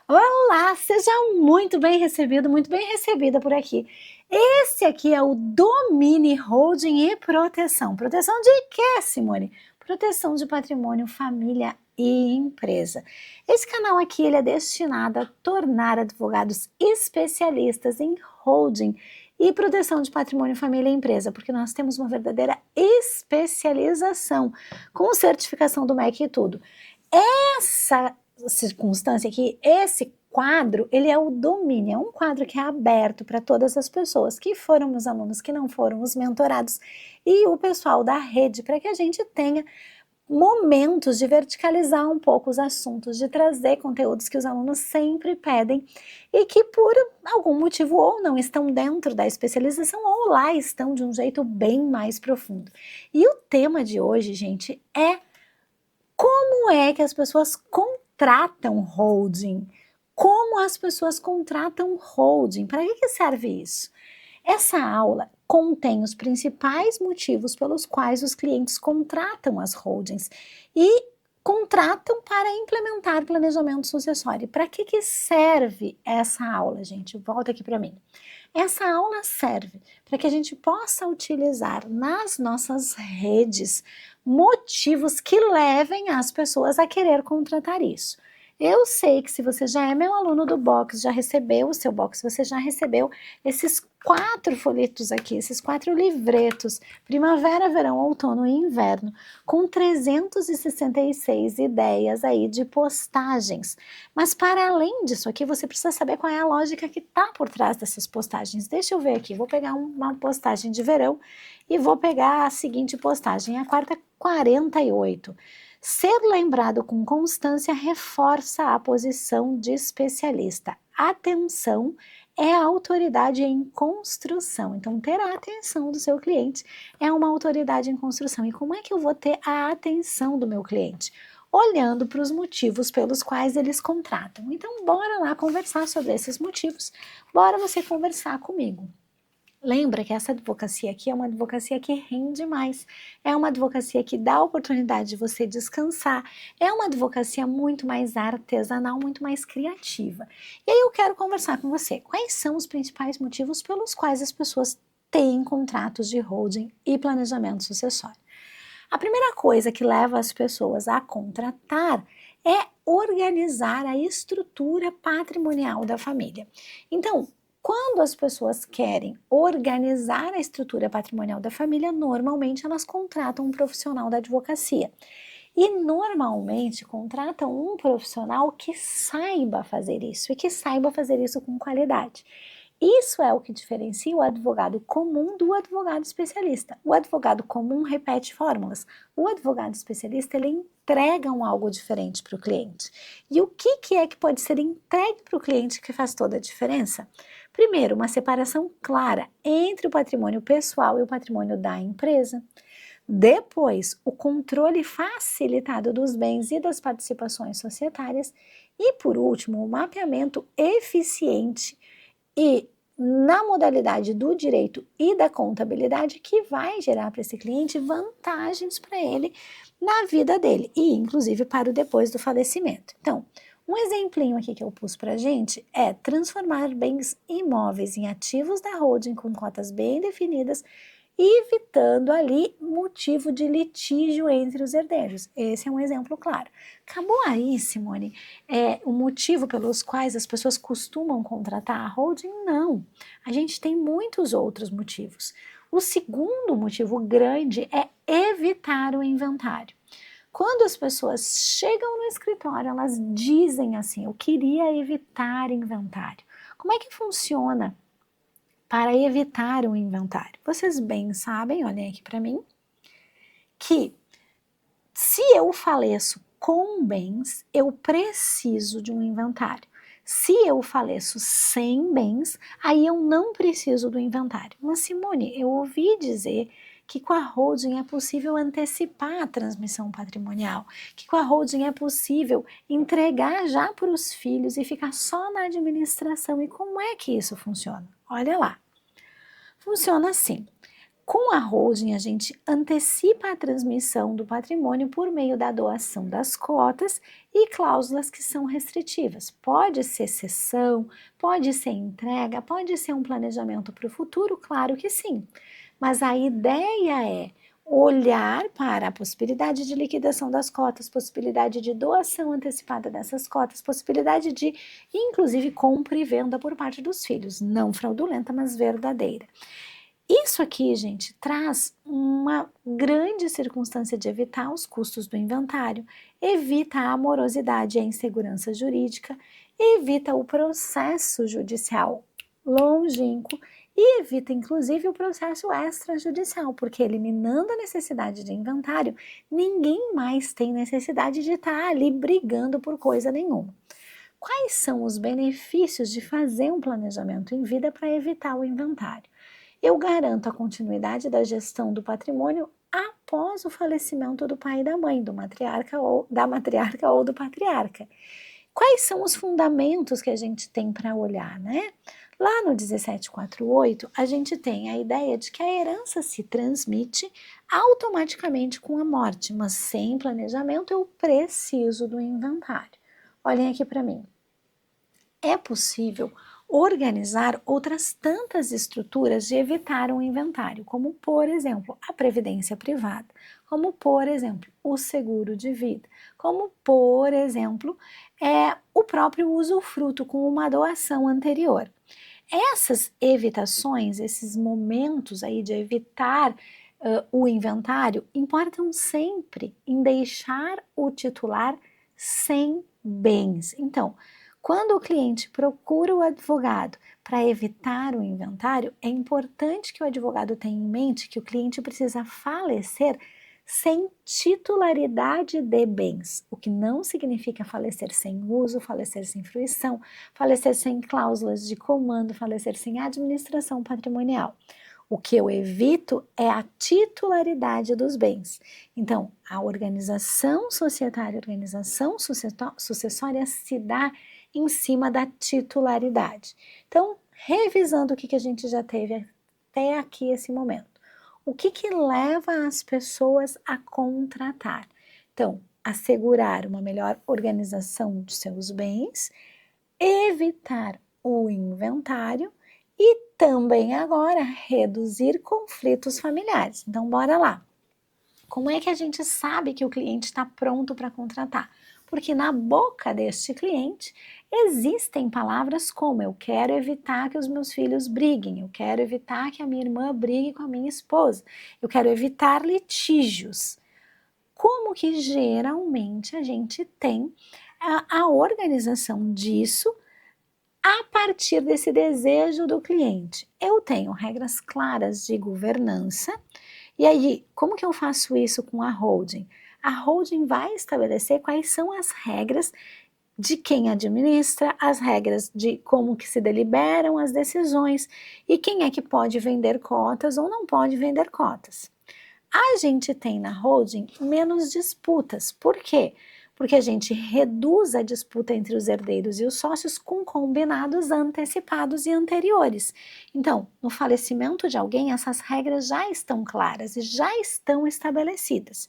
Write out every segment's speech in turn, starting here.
Olá, seja muito bem recebido, muito bem recebida por aqui. Esse aqui é o Domini Holding e Proteção. Proteção de quê, Simone? Proteção de patrimônio, família e empresa. Esse canal aqui ele é destinado a tornar advogados especialistas em holding e proteção de patrimônio, família e empresa, porque nós temos uma verdadeira especialização com certificação do MEC e tudo. Essa circunstância aqui, esse quadro, ele é o domínio, é um quadro que é aberto para todas as pessoas, que foram meus alunos, que não foram os mentorados, e o pessoal da rede, para que a gente tenha momentos de verticalizar um pouco os assuntos, de trazer conteúdos que os alunos sempre pedem e que por algum motivo ou não estão dentro da especialização ou lá estão de um jeito bem mais profundo. E o tema de hoje, gente, é como é que as pessoas contratam holding? Como as pessoas contratam holding? Para que serve isso? Essa aula contém os principais motivos pelos quais os clientes contratam as holdings e contratam para implementar planejamento sucessório. Para que serve essa aula, gente? Volta aqui para mim. Essa aula serve para que a gente possa utilizar nas nossas redes motivos que levem as pessoas a querer contratar isso. Eu sei que se você já é meu aluno do box, já recebeu o seu box, você já recebeu esses 4 folhetos aqui, esses 4 livretos, primavera, verão, outono e inverno, com 366 ideias aí de postagens. Mas para além disso aqui, você precisa saber qual é a lógica que está por trás dessas postagens. Deixa eu ver aqui, vou pegar uma postagem de verão e vou pegar a seguinte postagem, a quarta 48. Ser lembrado com constância reforça a posição de especialista. Atenção é a autoridade em construção. Então, ter a atenção do seu cliente é uma autoridade em construção. E como é que eu vou ter a atenção do meu cliente? Olhando para os motivos pelos quais eles contratam. Então, bora lá conversar sobre esses motivos. Bora você conversar comigo. Lembra que essa advocacia aqui é uma advocacia que rende mais, é uma advocacia que dá a oportunidade de você descansar, é uma advocacia muito mais artesanal, muito mais criativa. E aí eu quero conversar com você, quais são os principais motivos pelos quais as pessoas têm contratos de holding e planejamento sucessório? A primeira coisa que leva as pessoas a contratar é organizar a estrutura patrimonial da família. Então, quando as pessoas querem organizar a estrutura patrimonial da família, normalmente elas contratam um profissional da advocacia. E normalmente contratam um profissional que saiba fazer isso e que saiba fazer isso com qualidade. Isso é o que diferencia o advogado comum do advogado especialista. O advogado comum repete fórmulas. O advogado especialista, ele entrega algo diferente para o cliente. E o que é que pode ser entregue para o cliente que faz toda a diferença? Primeiro, uma separação clara entre o patrimônio pessoal e o patrimônio da empresa. Depois, o controle facilitado dos bens e das participações societárias. E, por último, o mapeamento eficiente e na modalidade do direito e da contabilidade que vai gerar para esse cliente vantagens para ele na vida dele e inclusive para o depois do falecimento. Então, um exemplinho aqui que eu pus para a gente é transformar bens imóveis em ativos da holding com cotas bem definidas, evitando ali motivo de litígio entre os herdeiros. Esse é um exemplo claro. Acabou aí, Simone, o motivo pelos quais as pessoas costumam contratar a holding? Não. A gente tem muitos outros motivos. O segundo motivo grande é evitar o inventário. Quando as pessoas chegam no escritório, elas dizem assim, eu queria evitar inventário. Como é que funciona para evitar o inventário? Vocês bem sabem, olhem aqui para mim, que se eu faleço com bens, eu preciso de um inventário. Se eu faleço sem bens, aí eu não preciso do inventário. Mas Simone, eu ouvi dizer que com a holding é possível antecipar a transmissão patrimonial, que com a holding é possível entregar já para os filhos e ficar só na administração. E como é que isso funciona? Olha lá. Funciona assim. Com a holding, a gente antecipa a transmissão do patrimônio por meio da doação das cotas e cláusulas que são restritivas. Pode ser cessão, pode ser entrega, pode ser um planejamento para o futuro, claro que sim. Mas a ideia é olhar para a possibilidade de liquidação das cotas, possibilidade de doação antecipada dessas cotas, possibilidade de, inclusive, compra e venda por parte dos filhos, não fraudulenta, mas verdadeira. Isso aqui, gente, traz uma grande circunstância de evitar os custos do inventário, evita a morosidade e a insegurança jurídica, evita o processo judicial longínquo e evita, inclusive, o processo extrajudicial, porque eliminando a necessidade de inventário, ninguém mais tem necessidade de estar ali brigando por coisa nenhuma. Quais são os benefícios de fazer um planejamento em vida para evitar o inventário? Eu garanto a continuidade da gestão do patrimônio após o falecimento do pai e da mãe, da matriarca ou do patriarca. Quais são os fundamentos que a gente tem para olhar, né? Lá no 1748, a gente tem a ideia de que a herança se transmite automaticamente com a morte, mas sem planejamento eu preciso do inventário. Olhem aqui para mim. É possível organizar outras tantas estruturas de evitar um inventário, como, por exemplo, a previdência privada, como, por exemplo, o seguro de vida, como, por exemplo, o próprio usufruto com uma doação anterior. Essas evitações, esses momentos aí de evitar o inventário, importam sempre em deixar o titular sem bens. Então, quando o cliente procura o advogado para evitar o inventário, é importante que o advogado tenha em mente que o cliente precisa falecer sem titularidade de bens, o que não significa falecer sem uso, falecer sem fruição, falecer sem cláusulas de comando, falecer sem administração patrimonial. O que eu evito é a titularidade dos bens. Então, a organização societária, a organização sucessória se dá em cima da titularidade. Então, revisando o que a gente já teve até aqui esse momento. O que leva as pessoas a contratar? Então, assegurar uma melhor organização de seus bens, evitar o inventário e também agora reduzir conflitos familiares. Então, bora lá. Como é que a gente sabe que o cliente está pronto para contratar? Porque na boca deste cliente existem palavras como eu quero evitar que os meus filhos briguem, eu quero evitar que a minha irmã brigue com a minha esposa, eu quero evitar litígios. Como que geralmente a gente tem a organização disso a partir desse desejo do cliente? Eu tenho regras claras de governança. E aí, como que eu faço isso com a holding? A holding vai estabelecer quais são as regras de quem administra, as regras de como que se deliberam as decisões e quem é que pode vender cotas ou não pode vender cotas. A gente tem na holding menos disputas. Por quê? Porque a gente reduz a disputa entre os herdeiros e os sócios com combinados antecipados e anteriores. Então, no falecimento de alguém, essas regras já estão claras e já estão estabelecidas.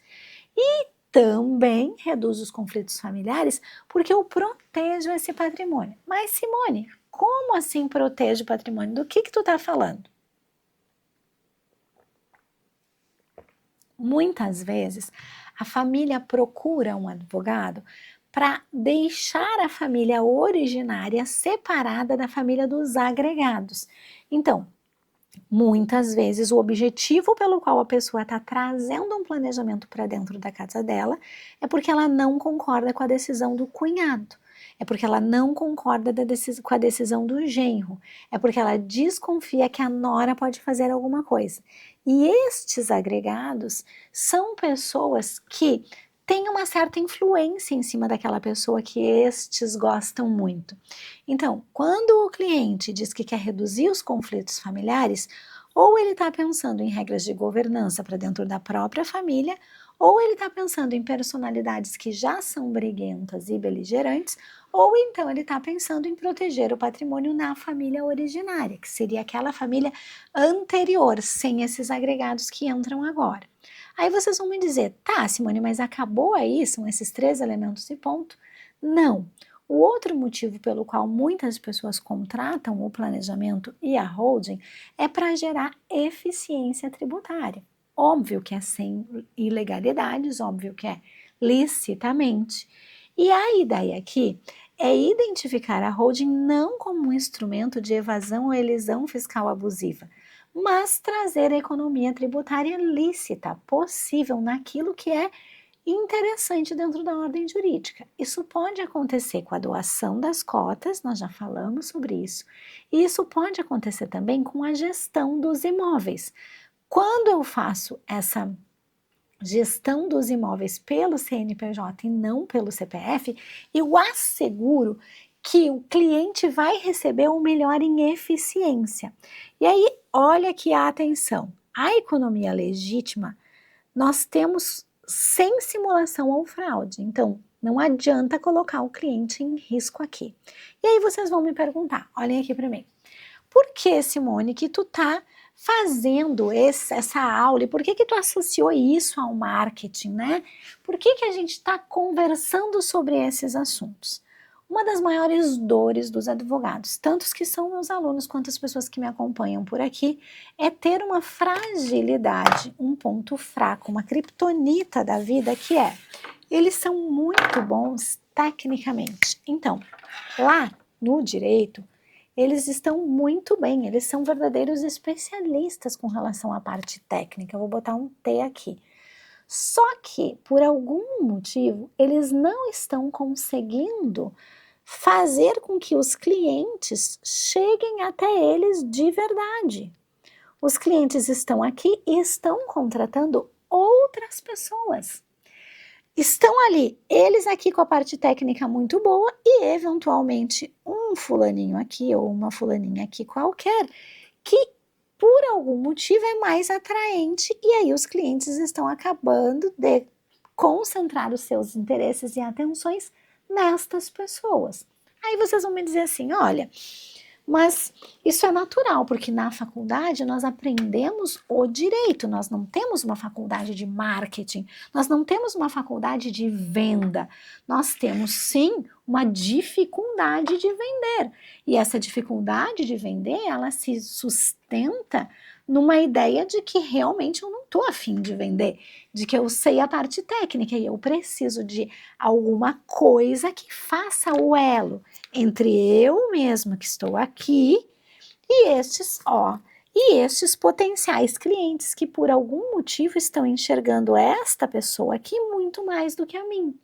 E também reduz os conflitos familiares porque eu protejo esse patrimônio. Mas, Simone, como assim protege o patrimônio? Do que tu está falando? Muitas vezes, a família procura um advogado para deixar a família originária separada da família dos agregados. Então, muitas vezes o objetivo pelo qual a pessoa está trazendo um planejamento para dentro da casa dela é porque ela não concorda com a decisão do cunhado, é porque ela não concorda com a decisão do genro, é porque ela desconfia que a nora pode fazer alguma coisa. E estes agregados são pessoas que têm uma certa influência em cima daquela pessoa que estes gostam muito. Então, quando o cliente diz que quer reduzir os conflitos familiares, ou ele está pensando em regras de governança para dentro da própria família, ou ele está pensando em personalidades que já são briguentas e beligerantes, ou então ele está pensando em proteger o patrimônio na família originária, que seria aquela família anterior, sem esses agregados que entram agora. Aí vocês vão me dizer, tá, Simone, mas acabou aí? São esses 3 elementos e ponto? Não. O outro motivo pelo qual muitas pessoas contratam o planejamento e a holding é para gerar eficiência tributária. Óbvio que é sem ilegalidades, óbvio que é licitamente. E a ideia aqui é identificar a holding não como um instrumento de evasão ou elisão fiscal abusiva, mas trazer a economia tributária lícita, possível naquilo que é interessante dentro da ordem jurídica. Isso pode acontecer com a doação das cotas, nós já falamos sobre isso, e isso pode acontecer também com a gestão dos imóveis. Quando eu faço essa gestão dos imóveis pelo CNPJ e não pelo CPF, eu asseguro que o cliente vai receber o melhor em eficiência. E aí, olha aqui a atenção. A economia legítima, nós temos sem simulação ou fraude. Então, não adianta colocar o cliente em risco aqui. E aí vocês vão me perguntar, olhem aqui para mim. Por que, Simone, que tu tá fazendo essa aula e por que tu associou isso ao marketing, né? Por que a gente está conversando sobre esses assuntos? Uma das maiores dores dos advogados, tanto os que são meus alunos quanto as pessoas que me acompanham por aqui, é ter uma fragilidade, um ponto fraco, uma criptonita da vida que é, eles são muito bons tecnicamente. Então, lá no direito, eles estão muito bem, eles são verdadeiros especialistas com relação à parte técnica. Eu vou botar um T aqui. Só que, por algum motivo, eles não estão conseguindo fazer com que os clientes cheguem até eles de verdade. Os clientes estão aqui e estão contratando outras pessoas. Estão ali, eles aqui com a parte técnica muito boa e eventualmente um fulaninho aqui ou uma fulaninha aqui qualquer, que por algum motivo é mais atraente e aí os clientes estão acabando de concentrar os seus interesses e atenções nestas pessoas. Aí vocês vão me dizer assim, olha, mas isso é natural, porque na faculdade nós aprendemos o direito, nós não temos uma faculdade de marketing, nós não temos uma faculdade de venda, nós temos sim uma dificuldade de vender. E essa dificuldade de vender, ela se sustenta numa ideia de que realmente eu não estou afim de vender, de que eu sei a parte técnica e eu preciso de alguma coisa que faça o elo entre eu mesma que estou aqui e estes potenciais clientes que por algum motivo estão enxergando esta pessoa aqui muito mais do que a mim.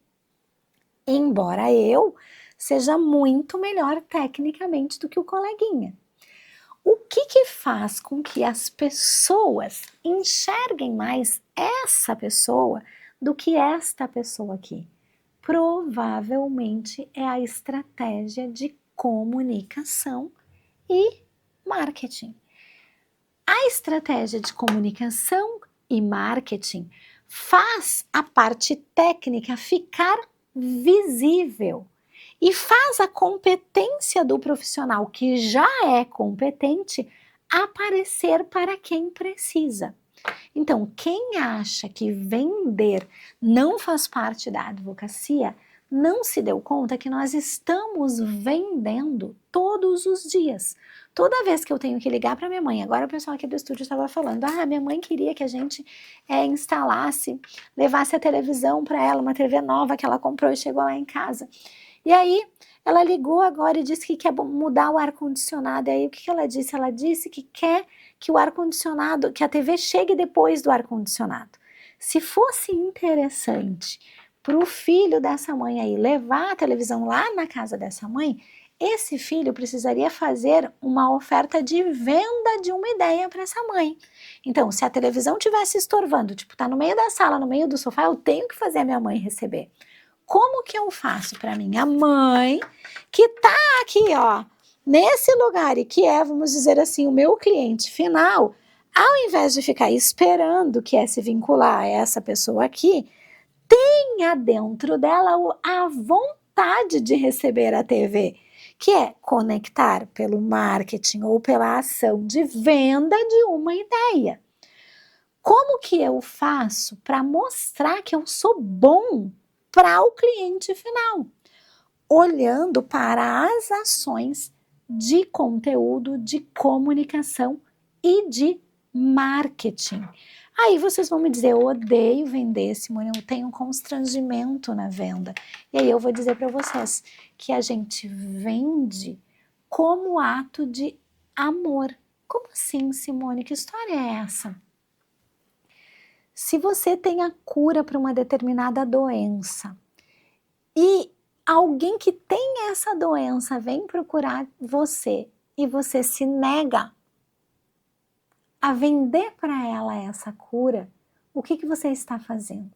Embora eu seja muito melhor tecnicamente do que o coleguinha. O que faz com que as pessoas enxerguem mais essa pessoa do que esta pessoa aqui? Provavelmente é a estratégia de comunicação e marketing. A estratégia de comunicação e marketing faz a parte técnica ficar visível e faz a competência do profissional que já é competente aparecer para quem precisa. Então, quem acha que vender não faz parte da advocacia, não se deu conta que nós estamos vendendo todos os dias. Toda vez que eu tenho que ligar para minha mãe, agora o pessoal aqui do estúdio estava falando, minha mãe queria que a gente instalasse, levasse a televisão para ela, uma TV nova que ela comprou e chegou lá em casa. E aí, ela ligou agora e disse que quer mudar o ar-condicionado. E aí, o que ela disse? Ela disse que quer que o ar-condicionado, que a TV chegue depois do ar-condicionado. Se fosse interessante para o filho dessa mãe aí levar a televisão lá na casa dessa mãe, esse filho precisaria fazer uma oferta de venda de uma ideia para essa mãe. Então, se a televisão estivesse estorvando, tipo, tá no meio da sala, no meio do sofá, eu tenho que fazer a minha mãe receber. Como que eu faço para minha mãe, que tá aqui, ó, nesse lugar e que é, vamos dizer assim, o meu cliente final, ao invés de ficar esperando que é se vincular a essa pessoa aqui, tenha dentro dela a vontade vontade de receber a TV, que é conectar pelo marketing ou pela ação de venda de uma ideia. Como que eu faço para mostrar que eu sou bom para o cliente final? Olhando para as ações de conteúdo, de comunicação e de marketing. Aí vocês vão me dizer, eu odeio vender, Simone, eu tenho um constrangimento na venda. E aí eu vou dizer para vocês que a gente vende como ato de amor. Como assim, Simone? Que história é essa? Se você tem a cura para uma determinada doença e alguém que tem essa doença vem procurar você e você se nega a vender para ela essa cura, o que você está fazendo?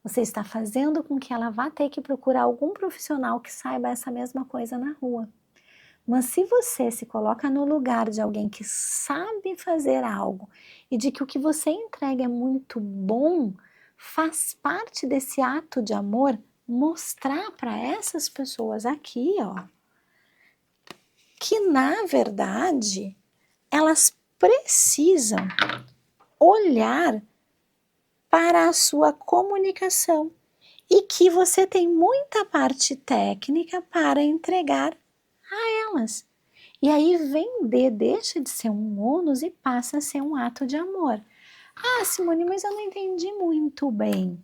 Você está fazendo com que ela vá ter que procurar algum profissional que saiba essa mesma coisa na rua. Mas se você se coloca no lugar de alguém que sabe fazer algo e de que o que você entrega é muito bom, faz parte desse ato de amor mostrar para essas pessoas aqui, ó, que na verdade elas precisam olhar para a sua comunicação e que você tem muita parte técnica para entregar a elas. E aí vender deixa de ser um ônus e passa a ser um ato de amor. Ah, Simone, mas eu não entendi muito bem.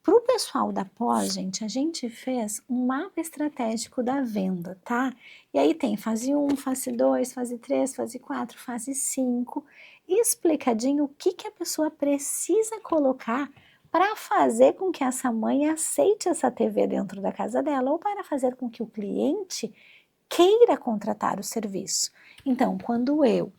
Para o pessoal da pós, gente, a gente fez um mapa estratégico da venda, tá? E aí tem fase 1, fase 2, fase 3, fase 4, fase 5, explicadinho o que a pessoa precisa colocar para fazer com que essa mãe aceite essa TV dentro da casa dela ou para fazer com que o cliente queira contratar o serviço. Então, quando eu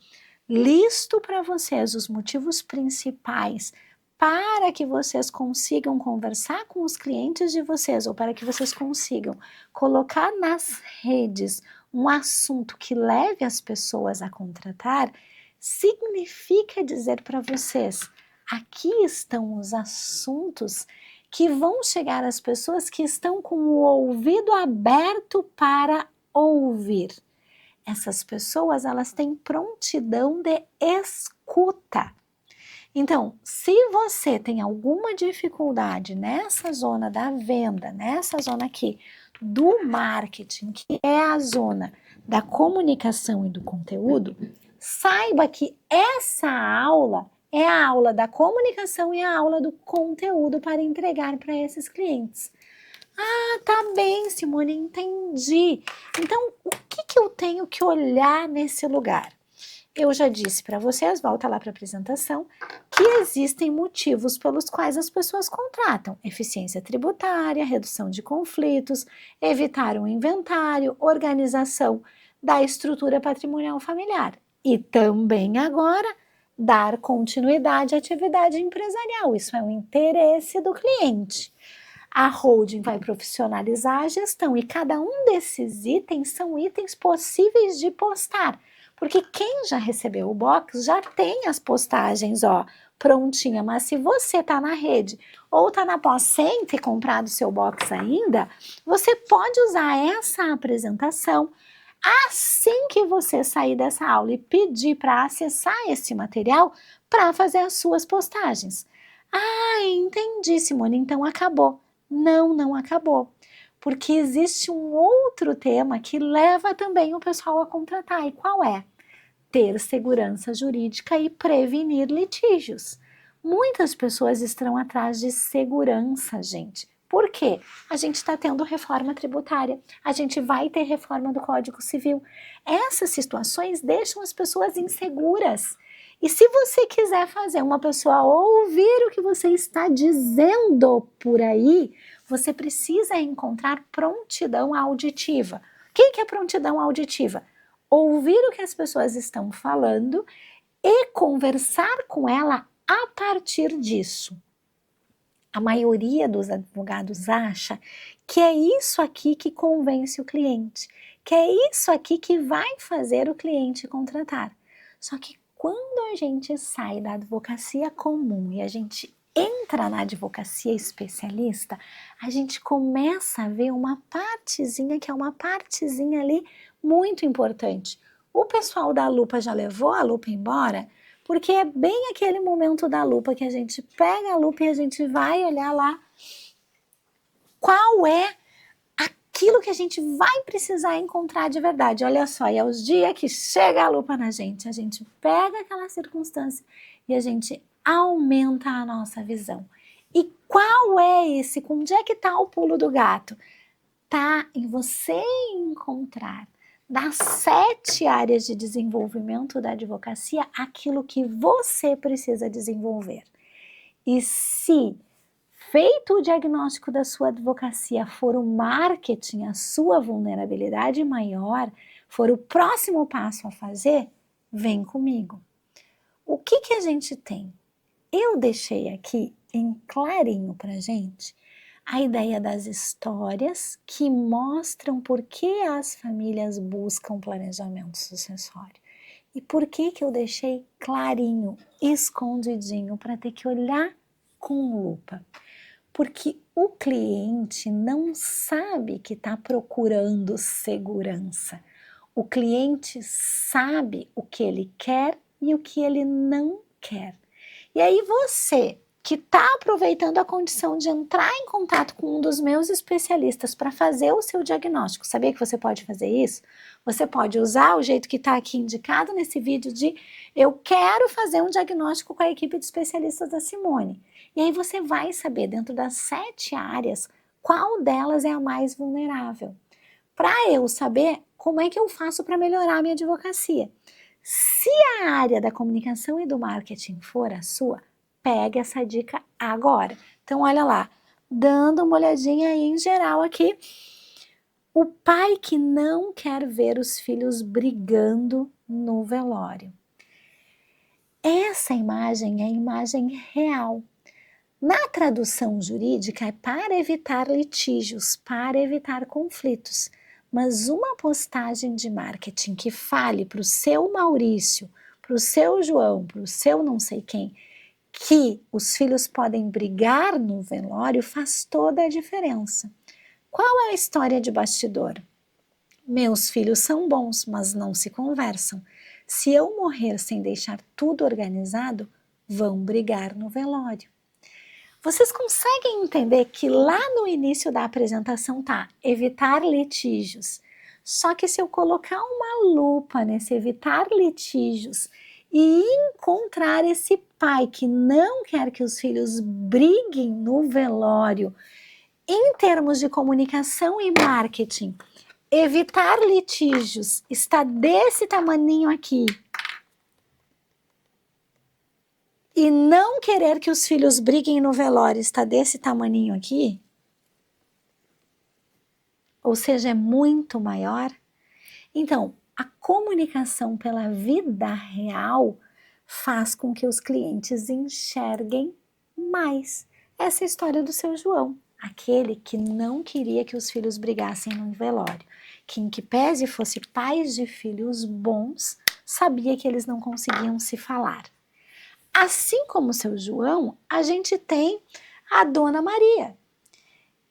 listo para vocês os motivos principais para que vocês consigam conversar com os clientes de vocês ou para que vocês consigam colocar nas redes um assunto que leve as pessoas a contratar, significa dizer para vocês, aqui estão os assuntos que vão chegar às pessoas que estão com o ouvido aberto para ouvir. Essas pessoas, elas têm prontidão de escuta. Então, se você tem alguma dificuldade nessa zona da venda, nessa zona aqui do marketing, que é a zona da comunicação e do conteúdo, saiba que essa aula é a aula da comunicação e a aula do conteúdo para entregar para esses clientes. Ah, tá bem, Simone, entendi. Então, o que eu tenho que olhar nesse lugar? Eu já disse para vocês, volta lá para a apresentação, que existem motivos pelos quais as pessoas contratam. Eficiência tributária, redução de conflitos, evitar um inventário, organização da estrutura patrimonial familiar. E também agora, dar continuidade à atividade empresarial. Isso é um interesse do cliente. A holding vai profissionalizar a gestão e cada um desses itens são itens possíveis de postar, porque quem já recebeu o box já tem as postagens, ó, prontinha, mas se você tá na rede ou tá na pós sem ter comprado o seu box ainda, você pode usar essa apresentação assim que você sair dessa aula e pedir para acessar esse material para fazer as suas postagens. Ah, entendi, Simone, então acabou. Não, não acabou, porque existe um outro tema que leva também o pessoal a contratar, e qual é? Ter segurança jurídica e prevenir litígios. Muitas pessoas estão atrás de segurança, gente. Por quê? A gente está tendo reforma tributária, a gente vai ter reforma do Código Civil. Essas situações deixam as pessoas inseguras. E se você quiser fazer uma pessoa ouvir o que você está dizendo por aí, você precisa encontrar prontidão auditiva. O que é prontidão auditiva? Ouvir o que as pessoas estão falando e conversar com ela a partir disso. A maioria dos advogados acha que é isso aqui que convence o cliente, que é isso aqui que vai fazer o cliente contratar. Só que quando a gente sai da advocacia comum e a gente entra na advocacia especialista, a gente começa a ver uma partezinha que é uma partezinha ali muito importante. O pessoal da lupa já levou a lupa embora, porque é bem aquele momento da lupa que a gente pega a lupa e a gente vai olhar lá qual é aquilo que a gente vai precisar encontrar de verdade. Olha só, e é os dias que chega a lupa na gente, a gente pega aquela circunstância e a gente aumenta a nossa visão. E qual é esse? Onde é que está o pulo do gato? Tá em você encontrar das 7 áreas de desenvolvimento da advocacia aquilo que você precisa desenvolver. E se feito o diagnóstico da sua advocacia, for o marketing a sua vulnerabilidade maior, for o próximo passo a fazer, vem comigo. O que a gente tem? Eu deixei aqui em clarinho pra gente a ideia das histórias que mostram por que as famílias buscam planejamento sucessório. E por que eu deixei clarinho, escondidinho, para ter que olhar com lupa. Porque o cliente não sabe que está procurando segurança. O cliente sabe o que ele quer e o que ele não quer. E aí você que está aproveitando a condição de entrar em contato com um dos meus especialistas para fazer o seu diagnóstico, sabia que você pode fazer isso? Você pode usar o jeito que está aqui indicado nesse vídeo de eu quero fazer um diagnóstico com a equipe de especialistas da Simone. E aí você vai saber dentro das 7 áreas qual delas é a mais vulnerável. Para eu saber como é que eu faço para melhorar a minha advocacia. Se a área da comunicação e do marketing for a sua, pega essa dica agora. Então, olha lá, dando uma olhadinha aí em geral aqui, o pai que não quer ver os filhos brigando no velório. Essa imagem é a imagem real. Na tradução jurídica é para evitar litígios, para evitar conflitos. Mas uma postagem de marketing que fale para o seu Maurício, para o seu João, para o seu não sei quem, que os filhos podem brigar no velório faz toda a diferença. Qual é a história de bastidor? Meus filhos são bons, mas não se conversam. Se eu morrer sem deixar tudo organizado, vão brigar no velório. Vocês conseguem entender que lá no início da apresentação tá evitar litígios. Só que se eu colocar uma lupa nesse evitar litígios e encontrar esse pai que não quer que os filhos briguem no velório, em termos de comunicação e marketing, evitar litígios está desse tamaninho aqui. E não querer que os filhos briguem no velório está desse tamaninho aqui, ou seja, é muito maior. Então, a comunicação pela vida real faz com que os clientes enxerguem mais. Essa é a história do seu João, aquele que não queria que os filhos brigassem no velório, que em que pese fosse pais de filhos bons, sabia que eles não conseguiam se falar. Assim como o seu João, a gente tem a Dona Maria,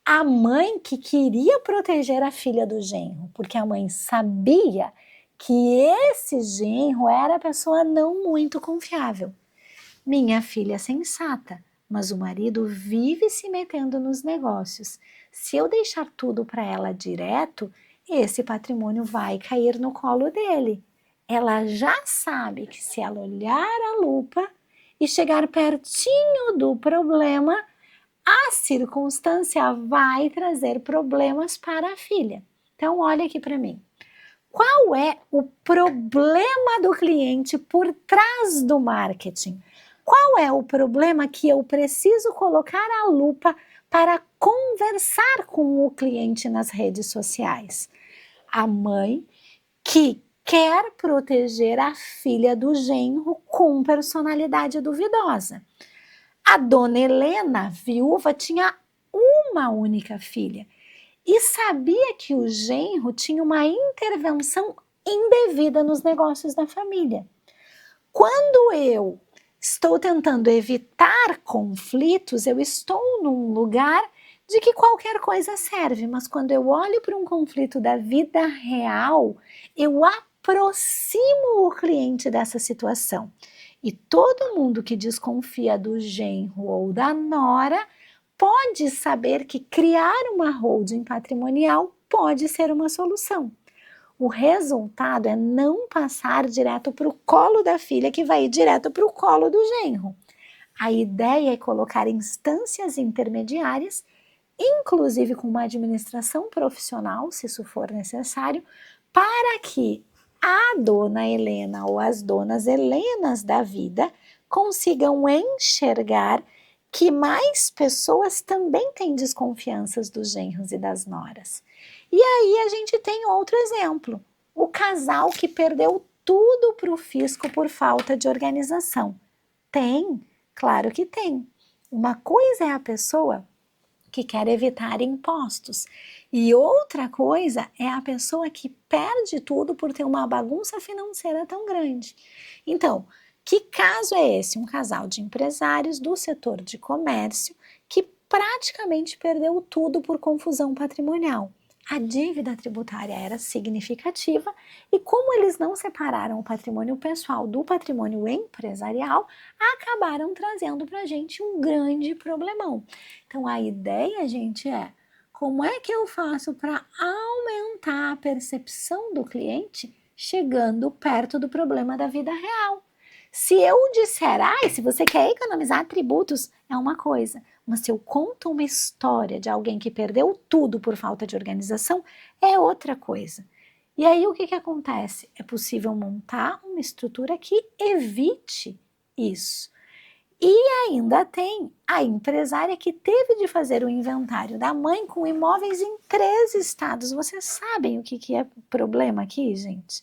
a mãe que queria proteger a filha do genro, porque a mãe sabia que esse genro era a pessoa não muito confiável. Minha filha é sensata, mas o marido vive se metendo nos negócios. Se eu deixar tudo para ela direto, esse patrimônio vai cair no colo dele. Ela já sabe que se ela olhar a lupa e chegar pertinho do problema, a circunstância vai trazer problemas para a filha. Então, olha aqui para mim. Qual é o problema do cliente por trás do marketing? Qual é o problema que eu preciso colocar a lupa para conversar com o cliente nas redes sociais? A mãe que quer proteger a filha do genro com personalidade duvidosa. A dona Helena, viúva, tinha uma única filha e sabia que o genro tinha uma intervenção indevida nos negócios da família. Quando eu estou tentando evitar conflitos, eu estou num lugar de que qualquer coisa serve, mas quando eu olho para um conflito da vida real, eu aproximo o cliente dessa situação. E todo mundo que desconfia do genro ou da nora pode saber que criar uma holding patrimonial pode ser uma solução. O resultado é não passar direto para o colo da filha, que vai ir direto para o colo do genro. A ideia é colocar instâncias intermediárias, inclusive com uma administração profissional, se isso for necessário, para que a dona Helena ou as donas Helenas da vida consigam enxergar que mais pessoas também têm desconfianças dos genros e das noras. E aí a gente tem outro exemplo, o casal que perdeu tudo para o fisco por falta de organização. Tem, claro que tem. Uma coisa é a pessoa que quer evitar impostos e outra coisa é a pessoa que perde tudo por ter uma bagunça financeira tão grande. Então, que caso é esse? Um casal de empresários do setor de comércio que praticamente perdeu tudo por confusão patrimonial. A dívida tributária era significativa e como eles não separaram o patrimônio pessoal do patrimônio empresarial, acabaram trazendo para a gente um grande problemão. Então a ideia, gente, é como é que eu faço para aumentar a percepção do cliente chegando perto do problema da vida real? Se eu disser, se você quer economizar tributos, é uma coisa. Mas se eu conto uma história de alguém que perdeu tudo por falta de organização, é outra coisa. E aí o que acontece? É possível montar uma estrutura que evite isso. E ainda tem a empresária que teve de fazer o inventário da mãe com imóveis em 3 estados. Vocês sabem o que é o problema aqui, gente?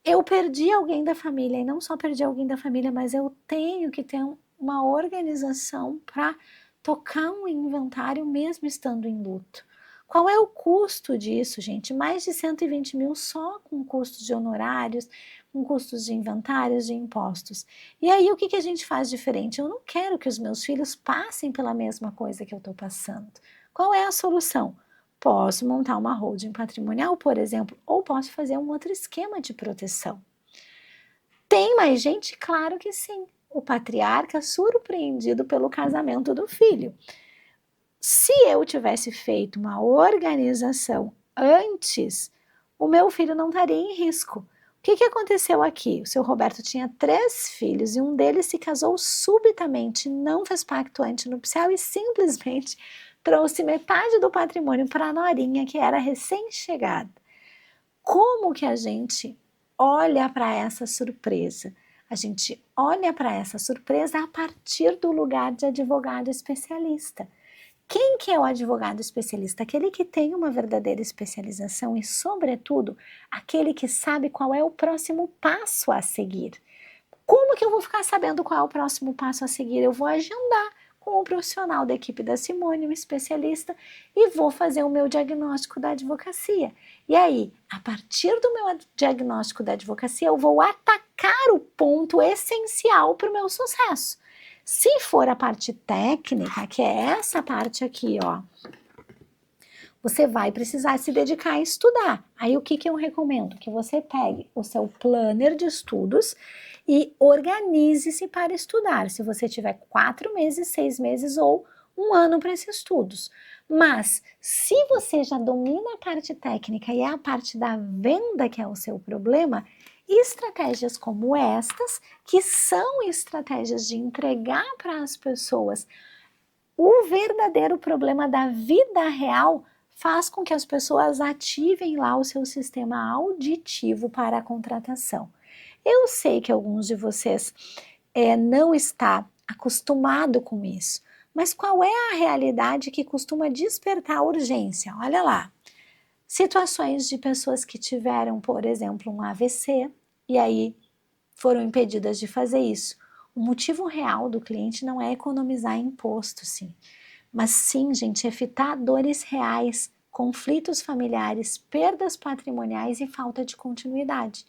Eu perdi alguém da família, e não só perdi alguém da família, mas eu tenho que ter uma organização para tocar um inventário mesmo estando em luto. Qual é o custo disso, gente? Mais de 120 mil só com custos de honorários, com custos de inventários, de impostos. E aí o que a gente faz diferente? Eu não quero que os meus filhos passem pela mesma coisa que eu estou passando. Qual é a solução? Posso montar uma holding patrimonial, por exemplo, ou posso fazer um outro esquema de proteção. Tem mais gente? Claro que sim. O patriarca surpreendido pelo casamento do filho. Se eu tivesse feito uma organização antes, o meu filho não estaria em risco. O que aconteceu aqui? O seu Roberto tinha 3 filhos e um deles se casou subitamente, não fez pacto antinupcial e simplesmente trouxe metade do patrimônio para a norinha, que era recém-chegada. Como que a gente olha para essa surpresa? A gente olha para essa surpresa a partir do lugar de advogado especialista. Quem que é o advogado especialista? Aquele que tem uma verdadeira especialização e, sobretudo, aquele que sabe qual é o próximo passo a seguir. Como que eu vou ficar sabendo qual é o próximo passo a seguir? Eu vou agendar com um profissional da equipe da Simone, um especialista, e vou fazer o meu diagnóstico da advocacia. E aí, a partir do meu diagnóstico da advocacia, eu vou atacar o ponto essencial para o meu sucesso. Se for a parte técnica, que é essa parte aqui, ó, você vai precisar se dedicar a estudar. Aí o que eu recomendo? Que você pegue o seu planner de estudos e organize-se para estudar. Se você tiver 4 meses, 6 meses ou 1 ano para esses estudos. Mas se você já domina a parte técnica e é a parte da venda que é o seu problema, estratégias como estas, que são estratégias de entregar para as pessoas o verdadeiro problema da vida real, faz com que as pessoas ativem lá o seu sistema auditivo para a contratação. Eu sei que alguns de vocês não está acostumado com isso, mas qual é a realidade que costuma despertar urgência? Olha lá, situações de pessoas que tiveram, por exemplo, um AVC e aí foram impedidas de fazer isso. O motivo real do cliente não é economizar imposto, sim, mas sim, gente, evitar dores reais, conflitos familiares, perdas patrimoniais e falta de continuidade.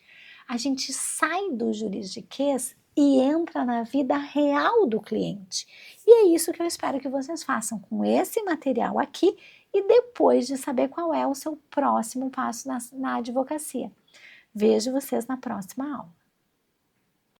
A gente sai do juridiquês e entra na vida real do cliente. E é isso que eu espero que vocês façam com esse material aqui e depois de saber qual é o seu próximo passo na advocacia. Vejo vocês na próxima aula.